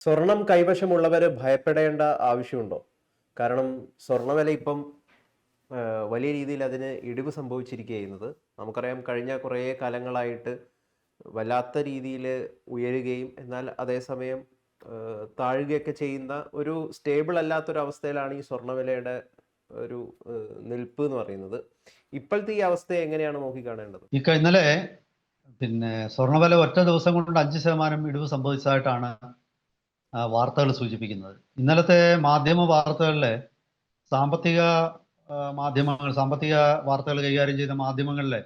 സ്വർണം കൈവശമുള്ളവര് ഭയപ്പെടേണ്ട ആവശ്യമുണ്ടോ? കാരണം സ്വർണ്ണവില ഇപ്പം വലിയ രീതിയിൽ അതിന് ഇടിവ് സംഭവിച്ചിരിക്കുകയായിരുന്നത്. നമുക്കറിയാം കഴിഞ്ഞ കുറേ കാലങ്ങളായിട്ട് വല്ലാത്ത രീതിയിൽ ഉയരുകയും എന്നാൽ അതേസമയം താഴുകയൊക്കെ ചെയ്യുന്ന ഒരു സ്റ്റേബിൾ അല്ലാത്തൊരവസ്ഥയിലാണ് ഈ സ്വർണ്ണവിലയുടെ ഒരു നിൽപ്പ് എന്ന് പറയുന്നത്. ഇപ്പോഴത്തെ ഈ അവസ്ഥയെ എങ്ങനെയാണ് നോക്കിക്കാണേണ്ടത്? ഇന്നലെ സ്വർണ്ണവില ഒറ്റ ദിവസം കൊണ്ട് 5% ഇടിവ് സംഭവിച്ചതായിട്ടാണ് വാർത്തകൾ സൂചിപ്പിക്കുന്നത്. ഇന്നലത്തെ മാധ്യമ വാർത്തകളിലെ സാമ്പത്തിക സാമ്പത്തിക വാർത്തകൾ കൈകാര്യം ചെയ്ത മാധ്യമങ്ങളിലെ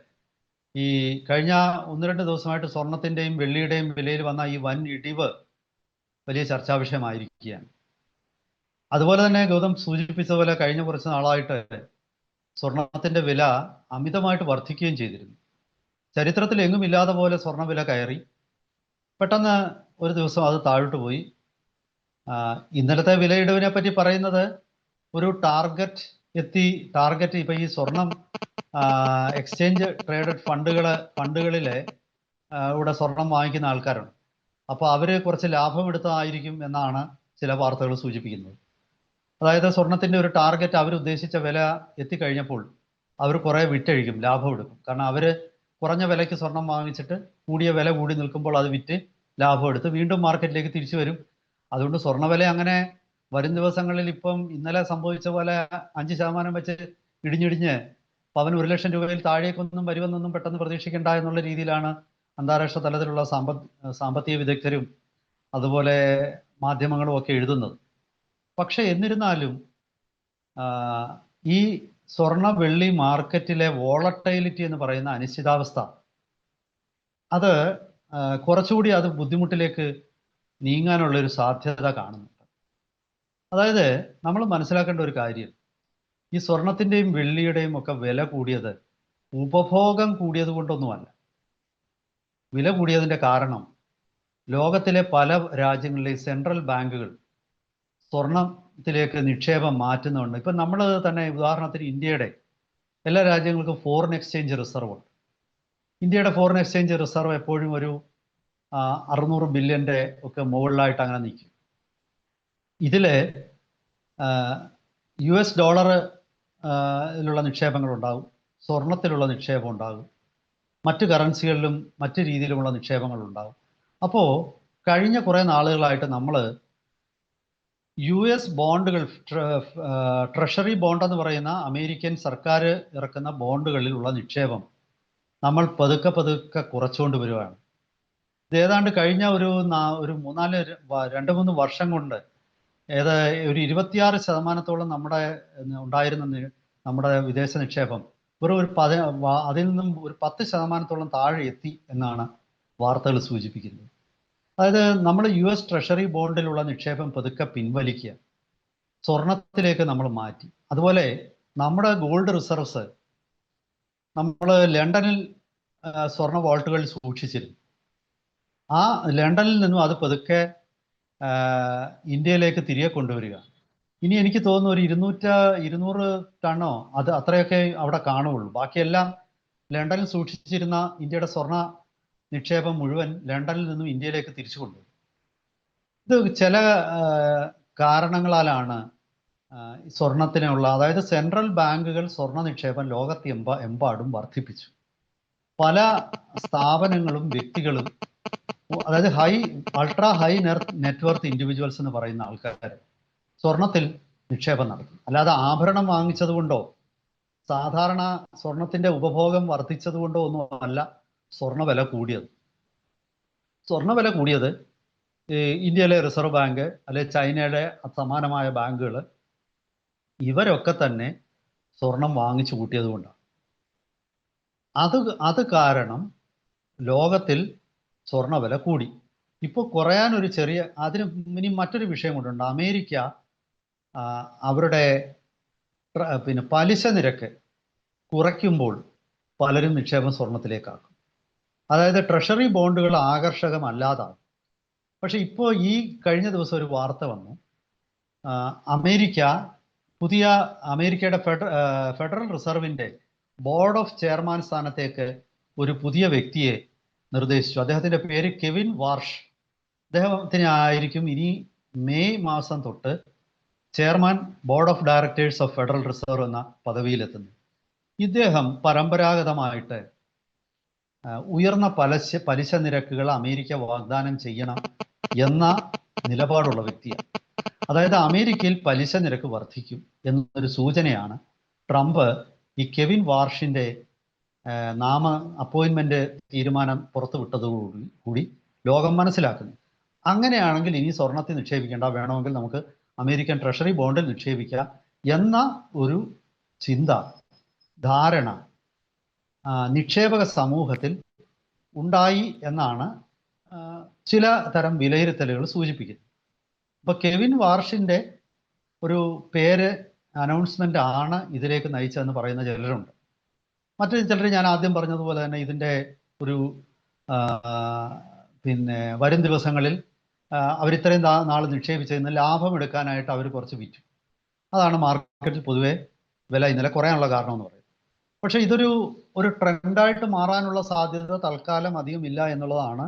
ഈ കഴിഞ്ഞ 1-2 ദിവസമായിട്ട് സ്വർണത്തിന്റെയും വെള്ളിയുടെയും വിലയിൽ വന്ന ഈ വൻ ഇടിവ് വലിയ ചർച്ചാ വിഷയമായിരിക്കുകയാണ്. അതുപോലെ തന്നെ ഗൗതം സൂചിപ്പിച്ച പോലെ കഴിഞ്ഞ കുറച്ച് നാളായിട്ട് സ്വർണത്തിന്റെ വില അമിതമായിട്ട് വർദ്ധിക്കുകയും ചെയ്തിരുന്നു. ചരിത്രത്തിൽ എങ്ങും ഇല്ലാതെ പോലെ സ്വർണ്ണവില കയറി, പെട്ടെന്ന് ഒരു ദിവസം അത് താഴോട്ട് പോയി. ഇന്നലത്തെ വിലയിടിവിനെ പറ്റി പറയുന്നത് ഒരു ടാർഗറ്റ് ഇപ്പൊ ഈ സ്വർണം എക്സ്ചേഞ്ച് ട്രേഡഡ് ഫണ്ടുകളിലെ ഇവിടെ സ്വർണം വാങ്ങിക്കുന്ന ആൾക്കാരുണ്ട്. അപ്പോൾ അവര് കുറച്ച് ലാഭം എടുത്തതായിരിക്കും എന്നാണ് ചില വാർത്തകൾ സൂചിപ്പിക്കുന്നത്. അതായത് സ്വർണത്തിന്റെ ഒരു ടാർഗറ്റ് അവർ ഉദ്ദേശിച്ച വില എത്തിക്കഴിഞ്ഞപ്പോൾ അവർ കുറെ വിറ്റഴിക്കും, ലാഭം എടുക്കും. കാരണം അവര് കുറഞ്ഞ വിലയ്ക്ക് സ്വർണം വാങ്ങിച്ചിട്ട് കൂടിയ വില കൂടി നിൽക്കുമ്പോൾ അത് വിറ്റ് ലാഭം എടുത്ത് വീണ്ടും മാർക്കറ്റിലേക്ക് തിരിച്ചു വരും. അതുകൊണ്ട് സ്വർണ്ണവില അങ്ങനെ വരും ദിവസങ്ങളിൽ ഇപ്പം ഇന്നലെ സംഭവിച്ച പോലെ 5% വെച്ച് ഇടിഞ്ഞിടിഞ്ഞ് പവന് 1 ലക്ഷം രൂപയിൽ താഴേക്കൊന്നും വരുമെന്നൊന്നും പെട്ടെന്ന് പ്രതീക്ഷിക്കേണ്ട എന്നുള്ള രീതിയിലാണ് അന്താരാഷ്ട്ര തലത്തിലുള്ള സാമ്പത്തിക വിദഗ്ധരും അതുപോലെ മാധ്യമങ്ങളും ഒക്കെ എഴുതുന്നത്. പക്ഷെ എന്നിരുന്നാലും ഈ സ്വർണ്ണ വെള്ളി മാർക്കറ്റിലെ വോളട്ടൈലിറ്റി എന്ന് പറയുന്ന അനിശ്ചിതാവസ്ഥ അത് കുറച്ചുകൂടി അത് ബുദ്ധിമുട്ടിലേക്ക് നീങ്ങാനുള്ള ഒരു സാധ്യത കാണുന്നുണ്ട്. അതായത് നമ്മൾ മനസ്സിലാക്കേണ്ട ഒരു കാര്യം, ഈ സ്വർണത്തിന്റെയും വെള്ളിയുടെയും ഒക്കെ വില കൂടിയത് ഉപഭോഗം കൂടിയത് കൊണ്ടൊന്നുമല്ല. വില കൂടിയതിന്റെ കാരണം ലോകത്തിലെ പല രാജ്യങ്ങളിലെയും സെൻട്രൽ ബാങ്കുകൾ സ്വർണത്തിലേക്ക് നിക്ഷേപം മാറ്റുന്നുണ്ട്. ഇപ്പം നമ്മൾ തന്നെ ഉദാഹരണത്തിന് ഇന്ത്യയുടെ എല്ലാ രാജ്യങ്ങൾക്കും ഫോറിൻ എക്സ്ചേഞ്ച് റിസർവ് ഉണ്ട്. ഇന്ത്യയുടെ ഫോറിൻ എക്സ്ചേഞ്ച് റിസർവ് എപ്പോഴും ഒരു 600 ബില്യന്റെ ഒക്കെ മുകളിലായിട്ട് അങ്ങനെ നിൽക്കും. ഇതില് US ഡോളറിലുള്ള നിക്ഷേപങ്ങൾ ഉണ്ടാകും, സ്വർണത്തിലുള്ള നിക്ഷേപം ഉണ്ടാകും, മറ്റു കറൻസികളിലും മറ്റു രീതിയിലുമുള്ള നിക്ഷേപങ്ങൾ ഉണ്ടാകും. അപ്പോൾ കഴിഞ്ഞ കുറേ നാളുകളായിട്ട് നമ്മൾ US ബോണ്ടുകൾ, ട്രഷറി ബോണ്ട് എന്ന് പറയുന്ന അമേരിക്കൻ സർക്കാർ ഇറക്കുന്ന ബോണ്ടുകളിലുള്ള നിക്ഷേപം നമ്മൾ പതുക്കെ കുറച്ചുകൊണ്ട് വരുവാണ്. ഇത് ഏതാണ്ട് കഴിഞ്ഞ ഒരു 2-3 വർഷം കൊണ്ട് ഒരു 26% ഉണ്ടായിരുന്ന നമ്മുടെ വിദേശ നിക്ഷേപം വെറും അതിൽ നിന്നും ഒരു 10% താഴെ എത്തി എന്നാണ് വാർത്തകൾ സൂചിപ്പിക്കുന്നത്. അതായത് നമ്മൾ US ട്രഷറി ബോണ്ടിലുള്ള നിക്ഷേപം പതുക്കെ പിൻവലിക്കുക, സ്വർണത്തിലേക്ക് നമ്മൾ മാറ്റി. അതുപോലെ നമ്മുടെ ഗോൾഡ് റിസർവ്സ് നമ്മൾ ലണ്ടനിൽ സ്വർണ്ണ വാൾട്ടുകളിൽ സൂക്ഷിച്ചിരുന്നു. ആ ലണ്ടനിൽ നിന്നും അത് പതുക്കെ ഇന്ത്യയിലേക്ക് തിരികെ കൊണ്ടുവരിക. ഇനി എനിക്ക് തോന്നുന്നു ഒരു 200 ടണ്ണോ അത് അത്രയൊക്കെ അവിടെ കാണുകയുള്ളൂ. ബാക്കിയെല്ലാം ലണ്ടനിൽ സൂക്ഷിച്ചിരുന്ന ഇന്ത്യയുടെ സ്വർണ്ണ നിക്ഷേപം മുഴുവൻ ലണ്ടനിൽ നിന്നും ഇന്ത്യയിലേക്ക് തിരിച്ചു കൊണ്ടുവരും. ഇത് ചില കാരണങ്ങളാലാണ് സ്വർണത്തിനുള്ള, അതായത് സെൻട്രൽ ബാങ്കുകൾ സ്വർണ്ണ നിക്ഷേപം ലോകത്തെമ്പാടും വർദ്ധിപ്പിച്ചു. പല സ്ഥാപനങ്ങളും വ്യക്തികളും, അതായത് അൾട്രാ ഹൈ നെറ്റ്വർത്ത് ഇൻഡിവിജ്വൽസ് എന്ന് പറയുന്ന ആൾക്കാർ സ്വർണത്തിൽ നിക്ഷേപം നടത്തും. അല്ലാതെ ആഭരണം വാങ്ങിച്ചത് കൊണ്ടോ സാധാരണ സ്വർണത്തിന്റെ ഉപഭോഗം വർദ്ധിച്ചത് കൊണ്ടോ ഒന്നും അല്ല സ്വർണ്ണവില കൂടിയത്. സ്വർണ്ണവില കൂടിയത് ഇന്ത്യയിലെ റിസർവ് ബാങ്ക്, അല്ലെ ചൈനയുടെ സമാനമായ ബാങ്കുകൾ, ഇവരൊക്കെ തന്നെ സ്വർണം വാങ്ങിച്ചു കൂട്ടിയത് കൊണ്ടാണ്. അത് കാരണം ലോകത്തിൽ സ്വർണ്ണവില കൂടി. ഇപ്പോൾ കുറയാനൊരു അതിന് ഇനി മറ്റൊരു വിഷയം കൊണ്ടുണ്ട്. അമേരിക്ക അവരുടെ പലിശ നിരക്ക് കുറയ്ക്കുമ്പോൾ പലരും നിക്ഷേപം സ്വർണത്തിലേക്കാക്കും. അതായത് ട്രഷറി ബോണ്ടുകൾ ആകർഷകമല്ലാതാകും. പക്ഷെ ഇപ്പോൾ ഈ കഴിഞ്ഞ ദിവസം ഒരു വാർത്ത വന്നു, അമേരിക്കയുടെ ഫെഡറൽ റിസർവിന്റെ ബോർഡ് ഓഫ് ചെയർമാൻ സ്ഥാനത്തേക്ക് ഒരു പുതിയ വ്യക്തിയെ നിർദ്ദേശിച്ചു. അദ്ദേഹത്തിന്റെ പേര് കെവിൻ വാർഷ്. അദ്ദേഹത്തിന് ആയിരിക്കും ഇനി മെയ് മാസം തൊട്ട് chairman board of directors of federal reserve എന്ന പദവിയിലെത്തുന്നത്. ഇദ്ദേഹം പരമ്പരാഗതമായിട്ട് ഉയർന്ന പലിശ നിരക്കുകൾ അമേരിക്ക വാഗ്ദാനം ചെയ്യണം എന്ന നിലപാടുള്ള വ്യക്തിയാണ്. അതായത് അമേരിക്കയിൽ പലിശ നിരക്ക് വർദ്ധിക്കും എന്നൊരു സൂചനയാണ് ട്രംപ് ഈ കെവിൻ വാർഷിന്റെ അപ്പോയിന്റ്മെന്റ് തീരുമാനം പുറത്തുവിട്ടതോടുകൂടി ലോകം മനസ്സിലാക്കുന്നു. അങ്ങനെയാണെങ്കിൽ ഇനി സ്വർണത്തിൽ നിക്ഷേപിക്കേണ്ട, വേണമെങ്കിൽ നമുക്ക് അമേരിക്കൻ ട്രഷറി ബോണ്ടിൽ നിക്ഷേപിക്കാം എന്ന ഒരു ചിന്ത, ധാരണ നിക്ഷേപക സമൂഹത്തിൽ ഉണ്ടായി എന്നാണ് ചില തരം വിലയിരുത്തലുകൾ സൂചിപ്പിക്കുന്നത്. അപ്പോൾ കെവിൻ വാർഷിന്റെ ഒരു പേര് അനൗൺസ്മെന്റ് ആണ് ഇതിലേക്ക് നയിച്ചതെന്ന് പറയുന്ന ചിലരുണ്ട്. മറ്റു ചിലർ ഞാൻ ആദ്യം പറഞ്ഞതുപോലെ തന്നെ ഇതിൻ്റെ ഒരു വരും ദിവസങ്ങളിൽ അവരിത്രയും നാൾ നിക്ഷേപിച്ചതിന് ലാഭം എടുക്കാനായിട്ട് അവർ കുറച്ച് വിറ്റു. അതാണ് മാർക്കറ്റിൽ പൊതുവെ വില ഇന്നലെ കുറയാനുള്ള കാരണം എന്ന് പറയുന്നത്. പക്ഷെ ഇതൊരു ട്രെൻഡായിട്ട് മാറാനുള്ള സാധ്യത തൽക്കാലം അധികം ഇല്ല എന്നുള്ളതാണ്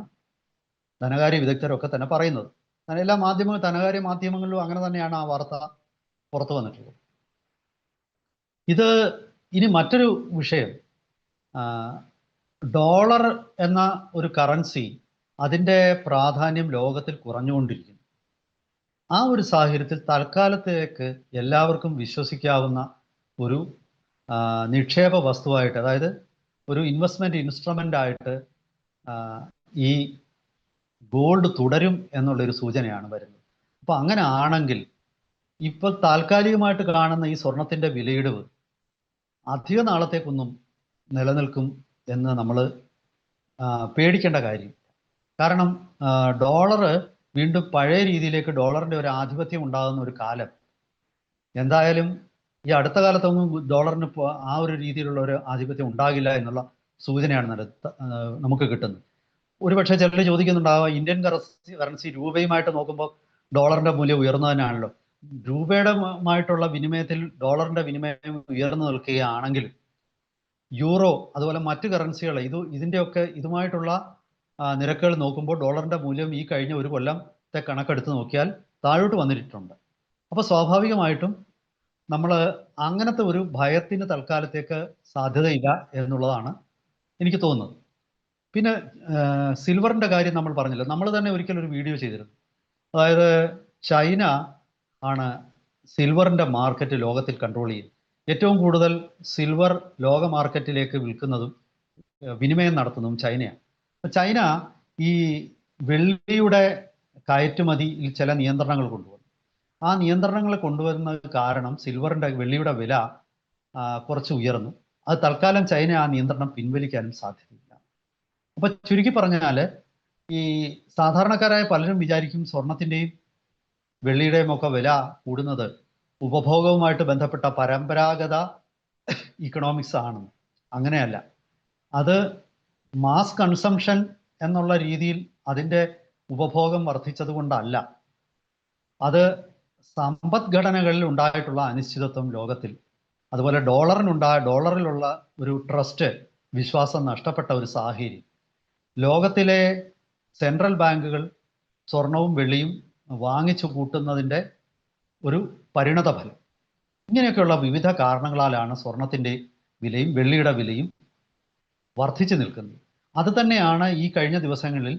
ധനകാര്യ വിദഗ്ധരൊക്കെ തന്നെ പറയുന്നത്. എല്ലാ ധനകാര്യ മാധ്യമങ്ങളിലും അങ്ങനെ തന്നെയാണ് ആ വാർത്ത പുറത്തു വന്നിട്ടുള്ളത്. ഇത് ഇനി മറ്റൊരു വിഷയം, ഡോളർ എന്ന ഒരു കറൻസി അതിൻ്റെ പ്രാധാന്യം ലോകത്തിൽ കുറഞ്ഞുകൊണ്ടിരിക്കുന്നു. ആ ഒരു സാഹചര്യത്തിൽ തൽക്കാലത്തേക്ക് എല്ലാവർക്കും വിശ്വസിക്കാവുന്ന ഒരു നിക്ഷേപ വസ്തുവായിട്ട്, അതായത് ഒരു ഇൻവെസ്റ്റ്മെന്റ് ഇൻസ്ട്രുമെന്റ് ആയിട്ട് ഈ ഗോൾഡ് തുടരും എന്നുള്ളൊരു സൂചനയാണ് വരുന്നത്. അപ്പൊ അങ്ങനെ ആണെങ്കിൽ ഇപ്പോൾ താൽക്കാലികമായിട്ട് കാണുന്ന ഈ സ്വർണത്തിന്റെ വിലയിടിവ് അധിക നാളത്തേക്കൊന്നും നിലനിൽക്കും എന്ന് നമ്മൾ പേടിക്കേണ്ട കാര്യം. കാരണം ഡോളർ വീണ്ടും പഴയ രീതിയിലേക്ക് ഡോളറിന്റെ ഒരു ആധിപത്യം ഉണ്ടാകുന്ന ഒരു കാലം എന്തായാലും ഈ അടുത്ത കാലത്തൊന്നും ഡോളറിന് ആ ഒരു രീതിയിലുള്ള ഒരു ആധിപത്യം ഉണ്ടാകില്ല എന്നുള്ള സൂചനയാണ് നമുക്ക് കിട്ടുന്നത്. ഒരുപക്ഷെ ചിലർ ചോദിക്കുന്നുണ്ടാവുക, ഇന്ത്യൻ കറൻസി രൂപയുമായിട്ട് നോക്കുമ്പോൾ ഡോളറിന്റെ മൂല്യം ഉയർന്നു തന്നെയാണല്ലോ. രൂപയുടെമായിട്ടുള്ള വിനിമയത്തിൽ ഡോളറിന്റെ വിനിമയം ഉയർന്നു നിൽക്കുകയാണെങ്കിൽ യൂറോ അതുപോലെ മറ്റു കറൻസികൾ ഇതുമായിട്ടുള്ള നിരക്കുകൾ നോക്കുമ്പോൾ ഡോളറിന്റെ മൂല്യം ഈ കഴിഞ്ഞ ഒരു കൊല്ലത്തെ കണക്കെടുത്ത് നോക്കിയാൽ താഴോട്ട് വന്നിട്ടുണ്ട്. അപ്പോൾ സ്വാഭാവികമായിട്ടും നമ്മൾ അങ്ങനത്തെ ഒരു ഭയത്തിന് തൽക്കാലത്തേക്ക് സാധ്യതയില്ല എന്നുള്ളതാണ് എനിക്ക് തോന്നുന്നത്. പിന്നെ സിൽവറിന്റെ കാര്യം നമ്മൾ പറഞ്ഞല്ലോ, നമ്മൾ തന്നെ ഒരിക്കലും ഒരു വീഡിയോ ചെയ്തിരുന്നു. അതായത് ചൈന ആണ് സിൽവറിന്റെ മാർക്കറ്റ് ലോകത്തിൽ കൺട്രോൾ ചെയ്യുന്നത്. ഏറ്റവും കൂടുതൽ സിൽവർ ലോക മാർക്കറ്റിലേക്ക് വിൽക്കുന്നതും വിനിമയം നടത്തുന്നതും ചൈനയാണ്. ചൈന ഈ വെള്ളിയുടെ കയറ്റുമതിയിൽ ചില നിയന്ത്രണങ്ങൾ കൊണ്ടുവന്നു. ആ നിയന്ത്രണങ്ങൾ കൊണ്ടുവരുന്നത് കാരണം വെള്ളിയുടെ വില കുറച്ച് ഉയർന്നു. അത് തൽക്കാലം ചൈന ആ നിയന്ത്രണം പിൻവലിക്കാനും സാധ്യതയില്ല. അപ്പൊ ചുരുക്കി പറഞ്ഞാൽ ഈ സാധാരണക്കാരായ പലരും വിചാരിക്കും സ്വർണത്തിന്റെയും വെള്ളിയുടെയും ഒക്കെ വില കൂടുന്നത് ഉപഭോഗവുമായിട്ട് ബന്ധപ്പെട്ട പരമ്പരാഗത ഇക്കണോമിക്സ് ആണെന്ന്. അങ്ങനെയല്ല. അത് മാസ് കൺസംഷൻ എന്നുള്ള രീതിയിൽ അതിൻ്റെ ഉപഭോഗം വർദ്ധിച്ചത് കൊണ്ടല്ല. അത് സമ്പദ്ഘടനകളിൽ ഉണ്ടായിട്ടുള്ള അനിശ്ചിതത്വം ലോകത്തിൽ, അതുപോലെ ഡോളറിലുള്ള ഒരു ട്രസ്റ്റ്, വിശ്വാസം നഷ്ടപ്പെട്ട ഒരു സാഹചര്യം, ലോകത്തിലെ സെൻട്രൽ ബാങ്കുകൾ സ്വർണവും വെള്ളിയും വാങ്ങിച്ചു കൂട്ടുന്നതിൻ്റെ ഒരു പരിണത ഫലം, ഇങ്ങനെയൊക്കെയുള്ള വിവിധ കാരണങ്ങളാലാണ് സ്വർണത്തിൻ്റെ വിലയും വെള്ളിയുടെ വിലയും വർദ്ധിച്ചു നിൽക്കുന്നത്. അത് തന്നെയാണ് ഈ കഴിഞ്ഞ ദിവസങ്ങളിൽ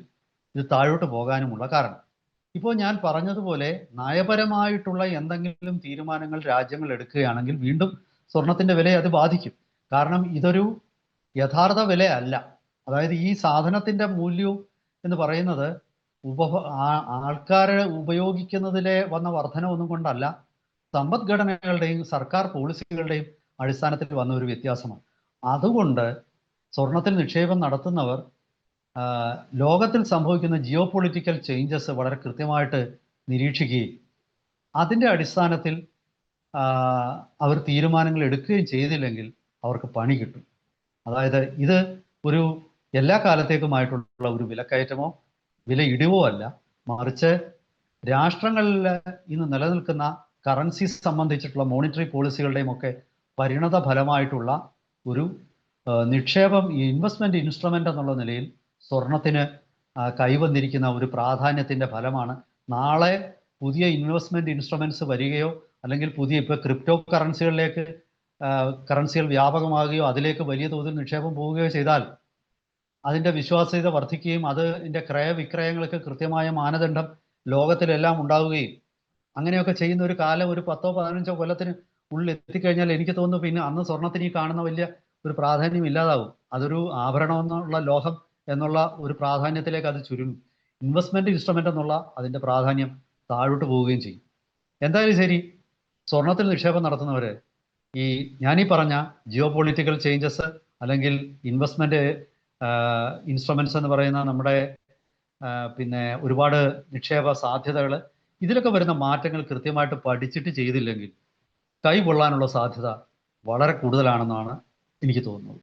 ഇത് താഴോട്ട് പോകാനുമുള്ള കാരണം. ഇപ്പോൾ ഞാൻ പറഞ്ഞതുപോലെ നയപരമായിട്ടുള്ള എന്തെങ്കിലും തീരുമാനങ്ങൾ രാജ്യങ്ങൾ എടുക്കുകയാണെങ്കിൽ വീണ്ടും സ്വർണത്തിന്റെ വിലയെ അത് ബാധിക്കും. കാരണം ഇതൊരു യഥാർത്ഥ വിലയല്ല. അതായത് ഈ സാധനത്തിന്റെ മൂല്യവും എന്ന് പറയുന്നത് ആൾക്കാരെ ഉപയോഗിക്കുന്നതിലെ വന്ന വർധനവൊന്നും കൊണ്ടല്ല, സമ്പദ്ഘടനകളുടെയും സർക്കാർ പോളിസികളുടെയും അടിസ്ഥാനത്തിൽ വന്ന ഒരു വ്യത്യാസമാണ്. അതുകൊണ്ട് സ്വർണത്തിൽ നിക്ഷേപം നടത്തുന്നവർ ലോകത്തിൽ സംഭവിക്കുന്ന ജിയോ പൊളിറ്റിക്കൽ ചേഞ്ചസ് വളരെ കൃത്യമായിട്ട് നിരീക്ഷിക്കുകയും അതിൻ്റെ അടിസ്ഥാനത്തിൽ അവർ തീരുമാനങ്ങൾ എടുക്കുകയും ചെയ്തില്ലെങ്കിൽ അവർക്ക് പണി കിട്ടും. അതായത് ഇത് ഒരു എല്ലാ കാലത്തേക്കുമായിട്ടുള്ള ഒരു വിലക്കയറ്റമോ വില ഇടിവോ അല്ല, മറിച്ച് രാഷ്ട്രങ്ങളിൽ ഇന്ന് നിലനിൽക്കുന്ന കറൻസി സംബന്ധിച്ചിട്ടുള്ള മോണിറ്ററി പോളിസികളുടെയും ഒക്കെ പരിണത ഫലമായിട്ടുള്ള ഒരു നിക്ഷേപം, ഇൻവെസ്റ്റ്മെന്റ് ഇൻസ്ട്രുമെന്റ് എന്നുള്ള നിലയിൽ സ്വർണത്തിന് കൈവന്നിരിക്കുന്ന ഒരു പ്രാധാന്യത്തിൻ്റെ ഫലമാണ് നാളെ പുതിയ ഇൻവെസ്റ്റ്മെൻറ്റ് ഇൻസ്ട്രുമെൻറ്റ്സ് വരികയോ അല്ലെങ്കിൽ പുതിയ ഇപ്പോൾ ക്രിപ്റ്റോ കറൻസികളിലേക്ക് കറൻസികൾ വ്യാപകമാകുകയോ അതിലേക്ക് വലിയ തോതിൽ നിക്ഷേപം പോവുകയോ ചെയ്താൽ അതിൻ്റെ വിശ്വാസ്യത വർദ്ധിക്കുകയും അതിൻ്റെ ക്രയവിക്രയങ്ങൾക്ക് കൃത്യമായ മാനദണ്ഡം ലോകത്തിലെല്ലാം ഉണ്ടാവുകയും അങ്ങനെയൊക്കെ ചെയ്യുന്ന ഒരു കാലം ഒരു 10-15 കൊല്ലത്തിന് ഉള്ളിൽ എത്തിക്കഴിഞ്ഞാൽ എനിക്ക് തോന്നുന്നു പിന്നെ അന്ന് സ്വർണത്തിന് ഈ കാണുന്ന വലിയ ഒരു പ്രാധാന്യം ഇല്ലാതാവും. അതൊരു ആഭരണം എന്നുള്ള ലോഹം എന്നുള്ള ഒരു പ്രാധാന്യത്തിലേക്ക് അത് ചുരുങ്ങും. ഇൻവെസ്റ്റ്മെന്റ് ഇൻസ്ട്രുമെന്റ് എന്നുള്ള അതിന്റെ പ്രാധാന്യം താഴോട്ട് പോവുകയും ചെയ്യും. എന്തായാലും ശരി, സ്വർണത്തിൽ നിക്ഷേപം നടത്തുന്നവര് ഞാനീ പറഞ്ഞ ജിയോ പൊളിറ്റിക്കൽ ചേഞ്ചസ് അല്ലെങ്കിൽ ഇൻവെസ്റ്റ്മെന്റ് ഇൻസ്ട്രുമെന്റ്സ് എന്ന് പറയുന്ന നമ്മുടെ പിന്നെ ഒരുപാട് നിക്ഷേപ സാധ്യതകൾ, ഇതിലൊക്കെ വരുന്ന മാറ്റങ്ങൾ കൃത്യമായിട്ട് പഠിച്ചിട്ട് ചെയ്തില്ലെങ്കിൽ കൈ പൊള്ളാനുള്ള സാധ്യത വളരെ കൂടുതലാണെന്നാണ് എനിക്ക് തോന്നുന്നത്.